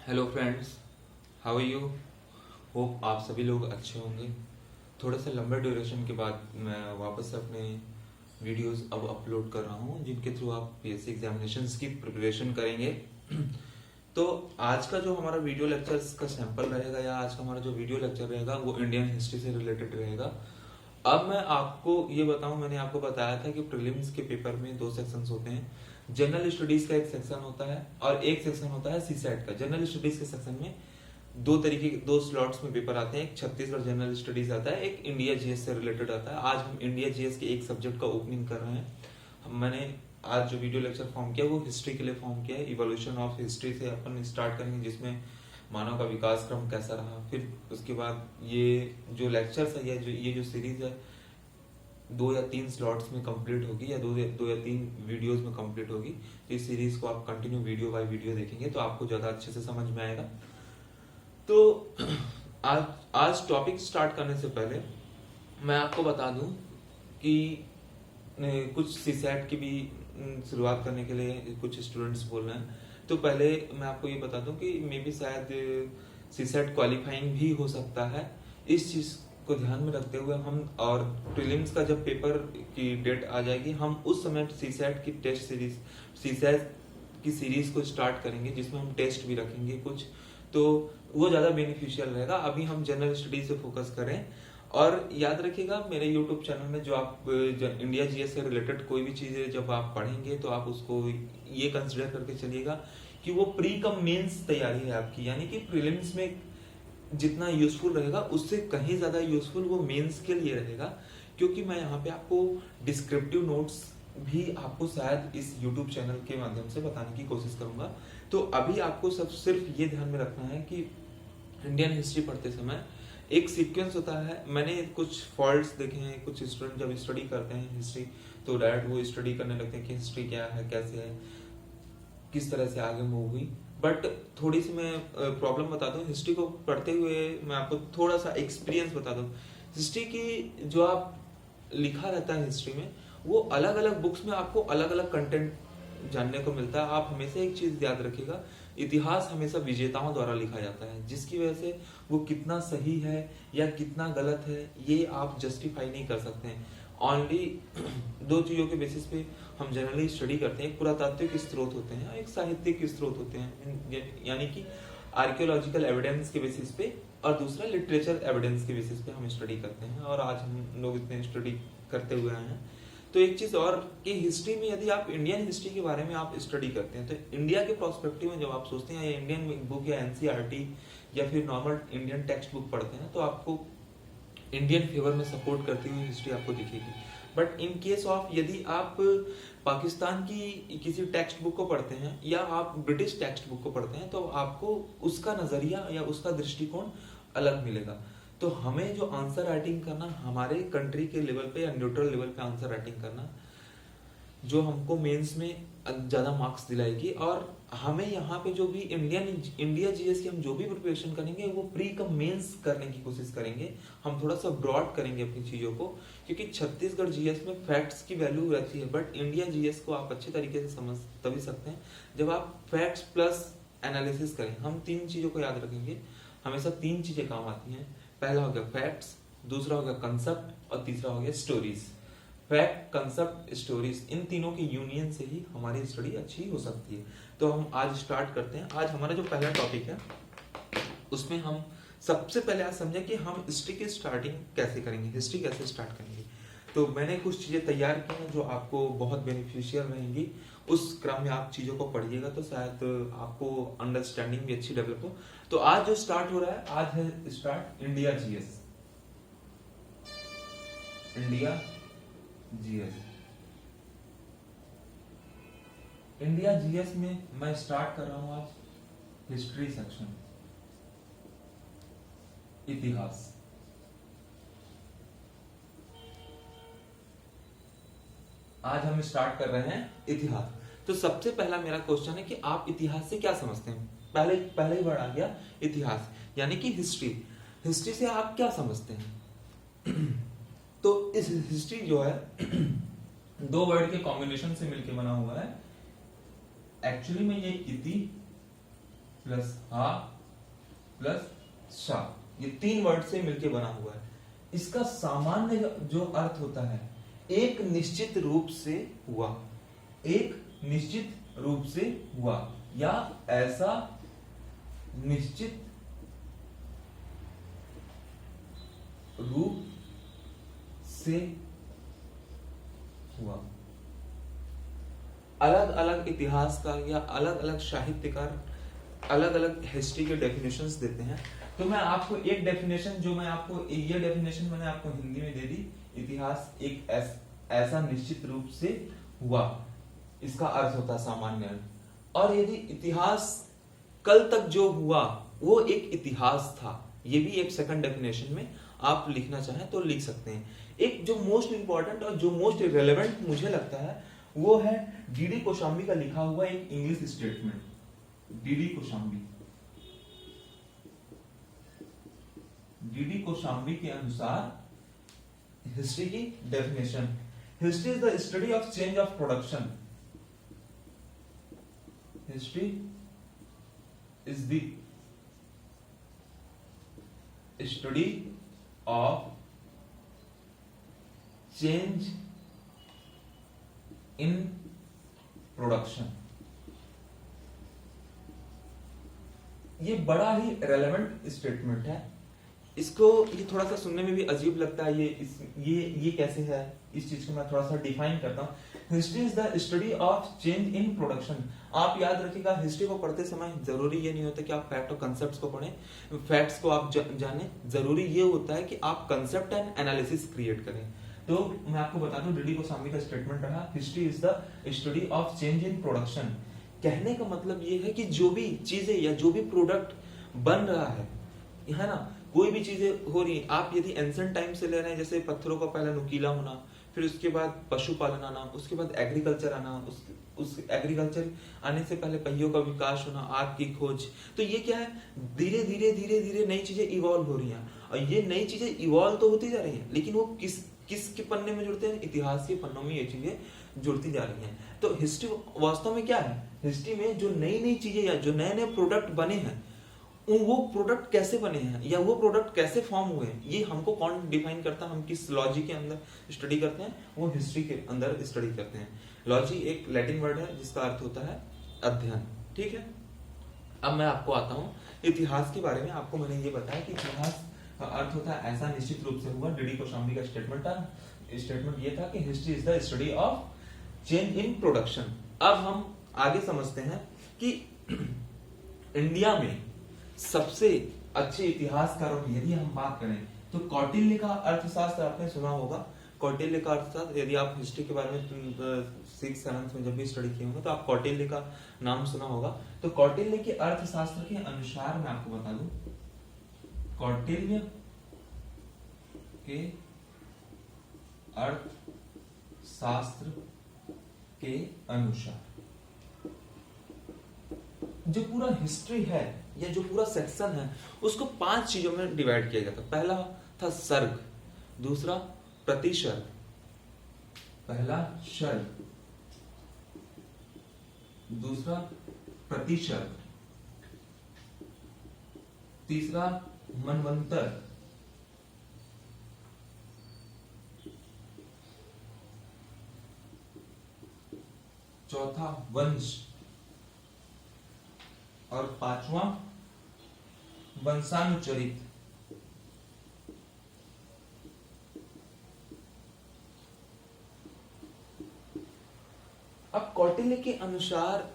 Hello friends, how are you. Hope आप सभी लोग अच्छे होंगे। थोड़ा सा लंबे ड्यूरेशन के बाद मैं वापस से अपने वीडियोस अब अपलोड कर रहा हूँ, जिनके थ्रू आप पीएससी एग्जामिनेशंस की प्रिपरेशन करेंगे। तो आज का जो हमारा वीडियो लेक्चर्स का सैंपल रहेगा, या आज का हमारा जो वीडियो लेक्चर रहेगा, वो इंडियन हिस्ट्री से रिलेटेड रहेगा। अब मैं आपको ये बताऊं, मैंने आपको बताया था कि प्रीलिम्स के पेपर में दो सेक्शंस होते हैं। जनरल स्टडीज का एक सेक्शन होता है और एक सेक्शन होता है सीसैट का। जनरल स्टडीज के सेक्शन में दो स्लॉट्स में पेपर आते हैं। एक छत्तीसगढ़ जनरल स्टडीज आता है, एक इंडिया जीएस से रिलेटेड आता है। आज हम इंडिया जीएस के एक सब्जेक्ट का ओपनिंग कर रहे हैं। मैंने आज जो वीडियो लेक्चर फॉर्म किया वो हिस्ट्री के लिए फॉर्म किया है। इवोल्यूशन ऑफ हिस्ट्री से अपन स्टार्ट करेंगे, जिसमें मानव का विकास क्रम कैसा रहा। फिर उसके बाद ये जो लेक्चर्स है, ये जो सीरीज है, 2 या 3 स्लॉट्स में कंप्लीट होगी, या दो या तीन वीडियोस में कंप्लीट होगी। तो इस सीरीज को आप कंटिन्यू वीडियो बाय वीडियो देखेंगे तो आपको ज्यादा अच्छे से समझ में आएगा। तो आज टॉपिक स्टार्ट करने से पहले मैं आपको बता दूं कि कुछ सीसैट की भी शुरुआत करने के लिए कुछ स्टूडेंट्स बोल रहे हैं। तो पहले मैं आपको ये बता दूं कि मे बी शायद सीसैट क्वालिफाइंग भी हो सकता है। इस चीज को ध्यान में रखते हुए हम, और प्रीलिम्स का जब पेपर की डेट आ जाएगी, हम उस समय सीसैट की टेस्ट सीरीज, सीसैट की सीरीज को स्टार्ट करेंगे, जिसमें हम टेस्ट भी रखेंगे कुछ। तो वो ज्यादा बेनिफिशियल रहेगा। अभी हम जनरल स्टडीज से फोकस करें। और याद रखिएगा, मेरे यूट्यूब चैनल में जो आप इंडिया जीएस से रिलेटेड कोई भी चीजें जब आप पढ़ेंगे तो आप उसको ये कंसिडर करके चलिएगा कि वो प्री कम मेंस तैयारी है आपकी। यानी कि प्रीलिम्स में जितना यूजफुल रहेगा उससे कहीं ज्यादा यूजफुल वो मेंस के लिए रहेगा। क्योंकि मैं यहाँ पे आपको डिस्क्रिप्टिव नोट्स भी आपको शायद इस यूट्यूब चैनल के माध्यम से बताने की कोशिश करूंगा। तो अभी आपको सब सिर्फ ये ध्यान में रखना है कि इंडियन हिस्ट्री पढ़ते समय एक सीक्वेंस होता है। मैंने कुछ फॉल्ट्स देखे हैं, कुछ स्टूडेंट जब स्टडी करते हैं हिस्ट्री तो डायरेक्ट वो स्टडी करने लगते हैं कि हिस्ट्री क्या है, कैसे है, किस तरह से आगे मूव हुई। बट थोड़ी सी मैं प्रॉब्लम बता दूं, हिस्ट्री को पढ़ते हुए मैं आपको थोड़ा सा एक्सपीरियंस बता दूं। हिस्ट्री की जो आप लिखा रहता है हिस्ट्री में, वो अलग अलग बुक्स में आपको अलग अलग कंटेंट जानने को मिलता है। आप हमेशा एक चीज याद रखिएगा, इतिहास हमेशा विजेताओं द्वारा लिखा जाता है, जिसकी वजह से वो कितना सही है या कितना गलत है ये आप जस्टिफाई नहीं कर सकते हैं। ओनली दो चीजों के बेसिस पे हम जनरली स्टडी करते हैं। एक पुरातात्विक स्रोत होते हैं, एक साहित्यिक स्रोत होते हैं, यानी कि आर्कियोलॉजिकल एविडेंस के बेसिस पे, और दूसरा लिटरेचर एविडेंस के बेसिस पे हम स्टडी करते हैं। और आज हम लोग इतने स्टडी करते हुए आए हैं। तो एक चीज और कि हिस्ट्री में यदि आप इंडियन हिस्ट्री के बारे में आप स्टडी करते हैं तो इंडिया के प्रोस्पेक्टिव में जब आप सोचते हैं, या इंडियन बुक या एनसीईआरटी या फिर नॉर्मल इंडियन टेक्स्ट बुक पढ़ते हैं, तो आपको इंडियन फेवर में सपोर्ट करती हुई हिस्ट्री आपको दिखेगी। बट इन केस ऑफ यदि आप पाकिस्तान की किसी टेक्स्ट बुक को पढ़ते हैं या आप ब्रिटिश टेक्स्ट बुक को पढ़ते हैं, तो आपको उसका नजरिया या उसका दृष्टिकोण अलग मिलेगा। तो हमें जो आंसर राइटिंग करना, हमारे कंट्री के लेवल पे या न्यूट्रल लेवल पे आंसर राइटिंग करना, जो हमको मेंस में ज्यादा मार्क्स दिलाएगी। और हमें यहाँ पे जो भी इंडिया जीएस की हम जो भी प्रिपरेशन करेंगे वो प्री कम मेंस करने की कोशिश करेंगे। हम थोड़ा सा ब्रॉड करेंगे अपनी चीजों को, क्योंकि छत्तीसगढ़ जीएस में फैक्ट्स की वैल्यू रहती है। बट इंडिया जीएस को आप अच्छे तरीके से समझ तभी सकते हैं जब आप फैक्ट्स प्लस एनालिसिस करें। हम 3 चीजों को याद रखेंगे, हमेशा 3 चीजें काम आती हैं। पहला हो गया फैक्ट्स, दूसरा हो गया कंसेप्ट, और तीसरा हो गया स्टोरीज। फैक्ट, कंसेप्ट, स्टोरीज, इन तीनों के यूनियन से ही हमारी स्टडी अच्छी हो सकती है। तो हम आज स्टार्ट करते हैं। आज हमारा जो पहला टॉपिक है उसमें हम सबसे पहले आज समझें कि हम हिस्ट्री की स्टार्टिंग कैसे करेंगे, हिस्ट्री कैसे स्टार्ट करेंगे। तो मैंने कुछ चीजें तैयार की हैं जो आपको बहुत बेनिफिशियल रहेंगी। उस क्रम में आप चीजों को पढ़िएगा तो शायद आपको अंडरस्टैंडिंग भी अच्छी डेवलप हो। तो आज जो स्टार्ट हो रहा है, आज है start India GS. India GS, India GS में मैं स्टार्ट कर रहा हूं आज हिस्ट्री सेक्शन, इतिहास। आज हम स्टार्ट कर रहे हैं इतिहास। तो सबसे पहला मेरा क्वेश्चन है कि आप इतिहास से क्या समझते हैं। पहले ही वर्ड आ गया इतिहास, यानी कि हिस्ट्री। हिस्ट्री से आप क्या समझते हैं। तो इस हिस्ट्री जो है 2 वर्ड के कॉम्बिनेशन से मिलकर बना हुआ है। एक्चुअली में ये इति प्लस हा प्लस शा, ये 3 वर्ड से मिलके बना हुआ है। इसका सामान्य जो अर्थ होता है एक निश्चित रूप से हुआ, एक निश्चित रूप से हुआ, या ऐसा निश्चित रूप से हुआ। अलग अलग इतिहासकार या अलग अलग साहित्यकार अलग अलग हिस्ट्री के डेफिनेशंस देते हैं। तो मैं आपको एक डेफिनेशन, जो मैं आपको ये डेफिनेशन मैंने आपको हिंदी में दे दी, इतिहास एक ऐसा निश्चित रूप से हुआ, इसका अर्थ होता है सामान्य। और यदि इतिहास कल तक जो हुआ वो एक इतिहास था, ये भी एक सेकंड डेफिनेशन में आप लिखना चाहें तो लिख सकते हैं। एक जो मोस्ट इंपॉर्टेंट और जो मोस्ट रिलेवेंट मुझे लगता है वो है डीडी कोशाम्बी का लिखा हुआ एक इंग्लिश स्टेटमेंट। डीडी कोशाम्बी के अनुसार हिस्ट्री की definition, history is the study of change of production. History is the study of change in production. ये बड़ा ही रेलेवेंट स्टेटमेंट है। इसको ये थोड़ा सा सुनने में भी अजीब लगता है, ये कैसे है, इस चीज को मैं थोड़ा सा डिफाइन करता हूँ। History is the study of change in production. आप याद रखिएगा, हिस्ट्री को पढ़ते समय जरूरी ये नहीं होता कि आप फैक्ट और कंसेप्ट को पढ़ें, फैक्ट्स को आप जाने, जरूरी ये होता है कि आप कंसेप्ट एंड एनालिसिस क्रिएट करें। तो मैं आपको बता दूं, डीडी कोशाम्बी का स्टेटमेंट रहा, history is the study of change in production. कहने का मतलब ये है कि जो भी चीजें या जो भी प्रोडक्ट बन रहा है ना, कोई भी चीजें हो रही, आप यदि एंशिएंट टाइम से ले रहे हैं, जैसे पत्थरों का पहला नुकीला होना, फिर उसके बाद पशुपालन आना, उसके बाद एग्रीकल्चर आना, उस एग्रीकल्चर आने से पहले पहियों का विकास होना, आग की खोज, तो ये क्या है, धीरे धीरे नई चीजें इवॉल्व हो रही हैं। और ये नई चीजें इवॉल्व तो होती जा रही हैं, लेकिन वो किसके पन्ने में जुड़ते हैं, इतिहास के पन्नों में ये चीजें जुड़ती जा रही हैं। तो हिस्ट्री वास्तव में क्या है, हिस्ट्री में जो नई चीजें या जो नए प्रोडक्ट बने हैं, वो प्रोडक्ट कैसे बने हैं या वो प्रोडक्ट कैसे फॉर्म हुए हैं, ये हमको कौन डिफाइन करता है, हम किस लॉजी के अंदर स्टडी करते हैं, वो हिस्ट्री के अंदर स्टडी करते हैं। लॉजी एक लैटिन वर्ड है जिसका अर्थ होता है अध्ययन, ठीक है। अब मैं आपको आता हूँ इतिहास के बारे में। आपको मैंने ये बताया कि इतिहास का अर्थ होता है ऐसा निश्चित रूप से हुआ। डीडी कोशाम्बी का स्टेटमेंट ये था कि history is the study of change in production. अब हम आगे समझते हैं कि इंडिया में सबसे अच्छे इतिहासकारों की यदि हम बात करें तो कौटिल्य का अर्थशास्त्र आपने सुना होगा। कौटिल्य का अर्थशास्त्र, यदि आप हिस्ट्री के बारे में 6th 7th में जब भी स्टडी किए होंगे तो आप कौटिल्य का नाम सुना होगा। तो कौटिल्य के अर्थशास्त्र के अनुसार मैं आपको बता दूं, कौटिल्य के अर्थशास्त्र के अनुसार जो पूरा हिस्ट्री है या जो पूरा सेक्शन है उसको 5 चीजों में डिवाइड किया गया था। पहला था सर्ग, दूसरा प्रतिसर्ग, पहला सर्ग, दूसरा प्रतिसर्ग, तीसरा मनवंतर, चौथा वंश और 5वां वंशानुचरित। अब कौटिल्य के अनुसार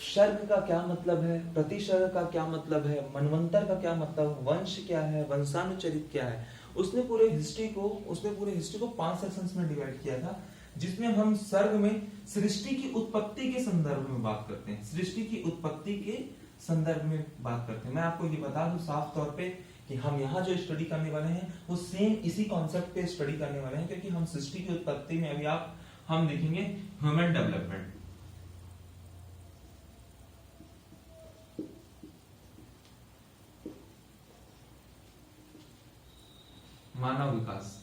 सर्ग का क्या मतलब है, प्रतिसर्ग का क्या मतलब है, मनवंतर का क्या मतलब, वंश क्या है, वंशानुचरित क्या है, उसने पूरे हिस्ट्री को 5 सेक्शंस में डिवाइड किया था। जिसमें हम सर्ग में सृष्टि की उत्पत्ति के संदर्भ में बात करते हैं, सृष्टि की उत्पत्ति के संदर्भ में बात करते हैं। मैं आपको ये बता दूं साफ तौर पे कि हम यहाँ जो स्टडी करने वाले हैं वो सेम इसी कॉन्सेप्ट पे स्टडी करने वाले हैं, क्योंकि हम सृष्टि की उत्पत्ति में अभी हम देखेंगे ह्यूमन डेवलपमेंट, मानव विकास।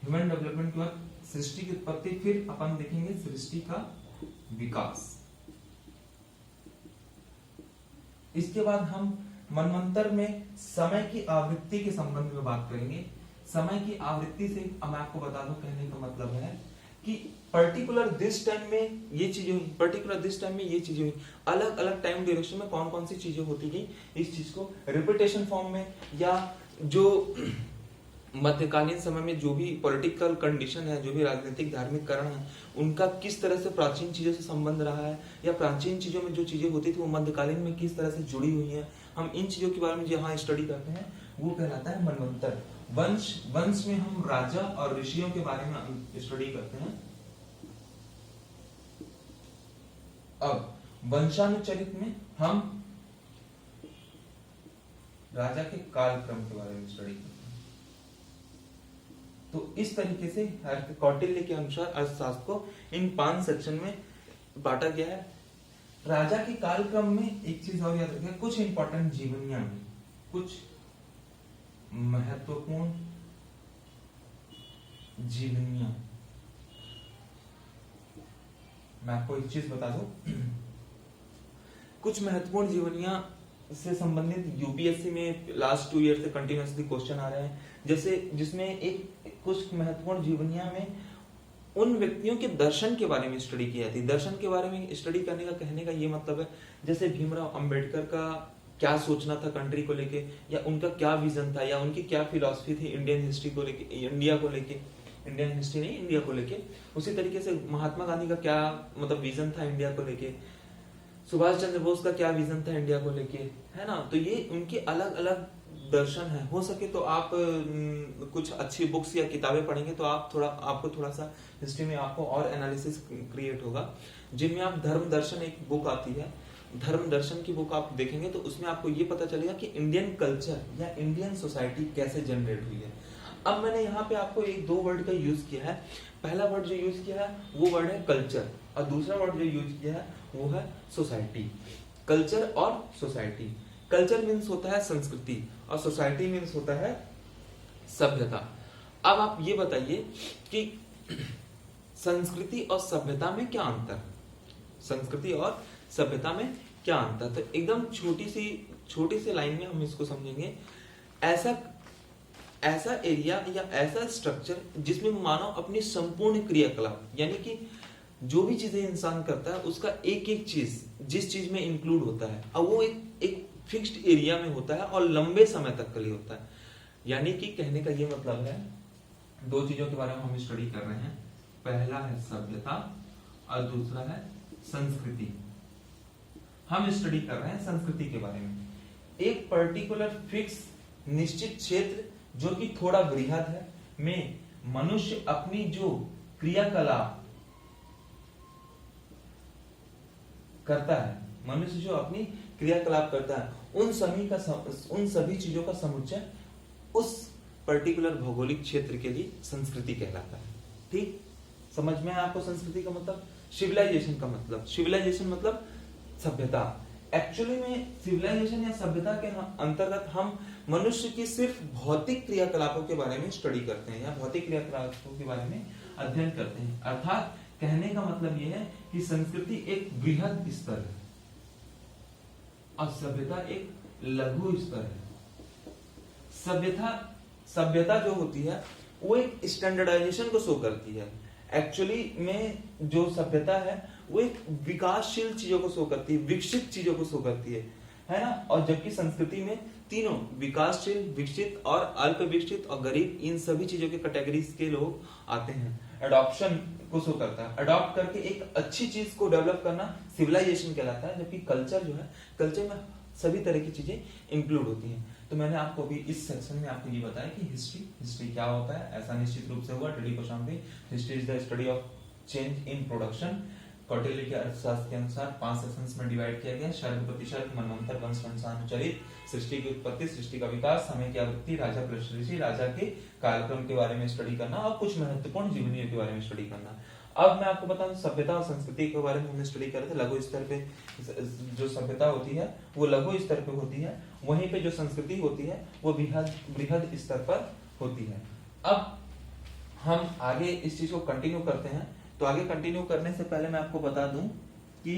ह्यूमन डेवलपमेंट के बाद सृष्टि की उत्पत्ति, फिर अपन देखेंगे सृष्टि का विकास। इसके बाद हम मनवंतर में समय की आवृत्ति के संबंध में बात करेंगे। समय की आवृत्ति से अब मैं आपको बता दूं, कहने का मतलब है कि पर्टिकुलर दिस टाइम में ये चीजें हुई, पर्टिकुलर दिस टाइम में ये चीजें हुई, अलग अलग टाइम ड्यूरेशन में कौन कौन सी चीजें होती गई, इस चीज को रिपीटेशन फॉर्म में, या जो मध्यकालीन समय में जो भी पॉलिटिकल कंडीशन है, जो भी राजनीतिक धार्मिक कारण है, उनका किस तरह से प्राचीन चीजों से संबंध रहा है, या प्राचीन चीजों में जो चीजें होती थी वो मध्यकालीन में किस तरह से जुड़ी हुई है, हम इन चीजों के बारे में जहाँ स्टडी करते हैं वो कहलाता है मनवंतर। वंश में हम राजा और ऋषियों के बारे में स्टडी करते हैं। अब वंशानुचरित में हम राजा के कालक्रम के बारे में स्टडी करते हैं। तो इस तरीके से कौटिल्य के अनुसार अर्थशास्त्र को इन 5 सेक्शन में बांटा गया है। राजा के कालक्रम में एक चीज और याद रखें, कुछ इंपॉर्टेंट जीवनियां, कुछ महत्वपूर्ण जीवनियां। मैं आपको एक चीज बता दूं, कुछ महत्वपूर्ण जीवनियां से संबंधित यूपीएससी में लास्ट 2 ईयर से कंटिन्यूअसली क्वेश्चन आ रहे हैं। जैसे जिसमें एक कुछ महत्वपूर्ण जीवनियां में उन व्यक्तियों के दर्शन के बारे में स्टडी की जाती है। दर्शन के बारे में स्टडी करने का कहने का ये मतलब है, जैसे भीमराव अंबेडकर का क्या सोचना था कंट्री को लेके, या उनका क्या विजन था, या उनकी क्या फिलॉसफी थी इंडियन हिस्ट्री को लेके, इंडिया को लेके, इंडियन हिस्ट्री नहीं इंडिया को लेके। उसी तरीके से महात्मा गांधी का क्या मतलब विजन था इंडिया को लेके, सुभाष चंद्र बोस का क्या विजन था इंडिया को लेके, है ना। तो ये उनके अलग अलग दर्शन है। हो सके तो आप कुछ अच्छी बुक्स या किताबें पढ़ेंगे तो आपको थोड़ा सा हिस्ट्री में आपको और एनालिसिस क्रिएट होगा। जिनमें आप धर्म दर्शन एक बुक आती है, धर्म दर्शन की बुक आप देखेंगे तो उसमें आपको ये पता चलेगा कि इंडियन कल्चर या इंडियन सोसाइटी कैसे जनरेट हुई है। अब मैंने यहाँ पे आपको 1-2 वर्ड का यूज किया है। पहला वर्ड जो यूज किया है वो वर्ड है कल्चर, और दूसरा वर्ड जो यूज किया है वो है सोसाइटी। कल्चर और सोसाइटी। कल्चर मीन्स होता है संस्कृति और सोसाइटी मीन्स होता है सभ्यता। अब आप ये बताइए कि संस्कृति और सभ्यता में क्या अंतर, संस्कृति और सभ्यता में क्या अंतर। तो एकदम छोटी सी लाइन में हम इसको समझेंगे। ऐसा एरिया या ऐसा स्ट्रक्चर जिसमें मानव अपनी संपूर्ण क्रियाकलाप, यानी कि जो भी चीजें इंसान करता है उसका एक एक चीज जिस चीज में इंक्लूड होता है, और वो एक फिक्स्ड एरिया में होता है और लंबे समय तक के लिए होता है। यानी कि कहने का ये मतलब है, 2 चीजों के बारे में हम स्टडी कर रहे हैं। पहला है सभ्यता और दूसरा है संस्कृति। हम स्टडी कर रहे हैं संस्कृति के बारे में। एक पर्टिकुलर फिक्स निश्चित क्षेत्र जो कि थोड़ा बृहद है में मनुष्य अपनी जो क्रियाकलाप करता है, मनुष्य जो अपनी क्रियाकलाप करता है, उन सभी चीजों का समुच्चय उस पर्टिकुलर भौगोलिक क्षेत्र के लिए संस्कृति कहलाता है। ठीक, समझ में है आपको संस्कृति का मतलब? सिविलाइजेशन का मतलब, सिविलाइजेशन मतलब सभ्यता। एक्चुअली में सिविलाइजेशन या सभ्यता के अंतर्गत हम मनुष्य की सिर्फ भौतिक क्रियाकलापों के बारे में स्टडी करते हैं या भौतिक क्रियाकलापों के बारे में अध्ययन करते हैं। अर्थात कहने का मतलब यह है कि संस्कृति एक बृहद स्तर है और सभ्यता एक लघु स्तर है। सभ्यता जो होती है वो एक स्टैंडर्डाइजेशन को शो करती है। एक्चुअली में जो सभ्यता है वो एक विकासशील चीजों को शो करती है, विकसित चीजों को शो करती है ना। और जबकि संस्कृति में तीनों विकासशील, विकसित और अल्प विकसित और गरीब, इन सभी चीजों के कैटेगरीज के लोग आते हैं। एडॉप्शन को शो करता है, अडॉप्ट करके एक अच्छी चीज को डेवलप करना सिविलाइजेशन कहलाता है। जबकि कल्चर जो है, कल्चर में सभी तरह की चीजें इंक्लूड होती हैं। तो मैंने आपको भी इस सेक्शन में आपको ये बताया कि हिस्ट्री क्या होता है। ऐसा निश्चित रूप से हुआ टडी क्वेश्चन भी, history is the study of change in production. Kautilya के अर्थशास्त्र के अनुसार 5 सेक्शंस में डिवाइड किया गया। सर्ग प्रतिशत, मनवंतर, वंश वंशानुचरित, सृष्टि की उत्पत्ति, सृष्टि का विकास, समय की आवृत्ति, राजा प्लस ऋषि, राजा के कालक्रम के बारे में स्टडी करना और कुछ महत्वपूर्ण जीवनियों के बारे में स्टडी करना। अब मैं आपको बताऊं सभ्यता और संस्कृति के बारे में हमने स्टडी कर रहे थे। लघु स्तर पे जो सभ्यता होती है वो लघु स्तर पे होती है, वहीं पे जो संस्कृति होती है वो बृहद स्तर पर होती है। अब हम आगे इस चीज को कंटिन्यू करते हैं। तो आगे कंटिन्यू करने से पहले मैं आपको बता दूं कि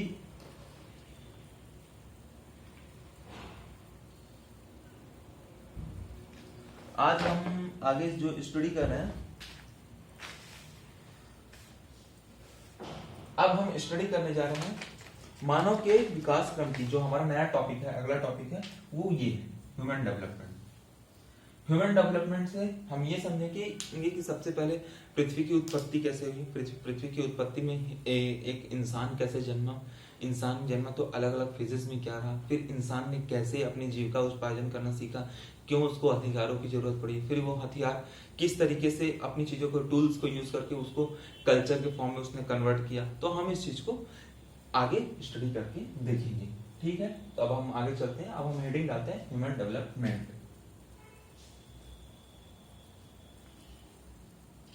आज हम आगे जो स्टडी कर रहे हैं, अब हम स्टडी करने जा रहे हैं मानव के विकास क्रम की। जो हमारा नया टॉपिक है, अगला टॉपिक है वो ये ह्यूमन डेवलपमेंट। ह्यूमन डेवलपमेंट से हम ये समझेंगे कि सबसे पहले पृथ्वी की उत्पत्ति कैसे हुई। पृथ्वी की उत्पत्ति में एक इंसान कैसे जन्मा, इंसान जन्मा तो अलग अलग फेजेस में क्या रहा, फिर इंसान ने कैसे अपनी जीविका उत्पादन करना सीखा, क्यों उसको हथियारों की जरूरत पड़ी, फिर वो हथियार किस तरीके से अपनी चीजों को, टूल्स को यूज करके उसको कल्चर के फॉर्म में उसने कन्वर्ट किया। तो हम इस चीज को आगे स्टडी करके देखेंगे। ठीक है, तो अब हम आगे चलते हैं। अब हम हेडिंग डालते हैं ह्यूमन डेवलपमेंट।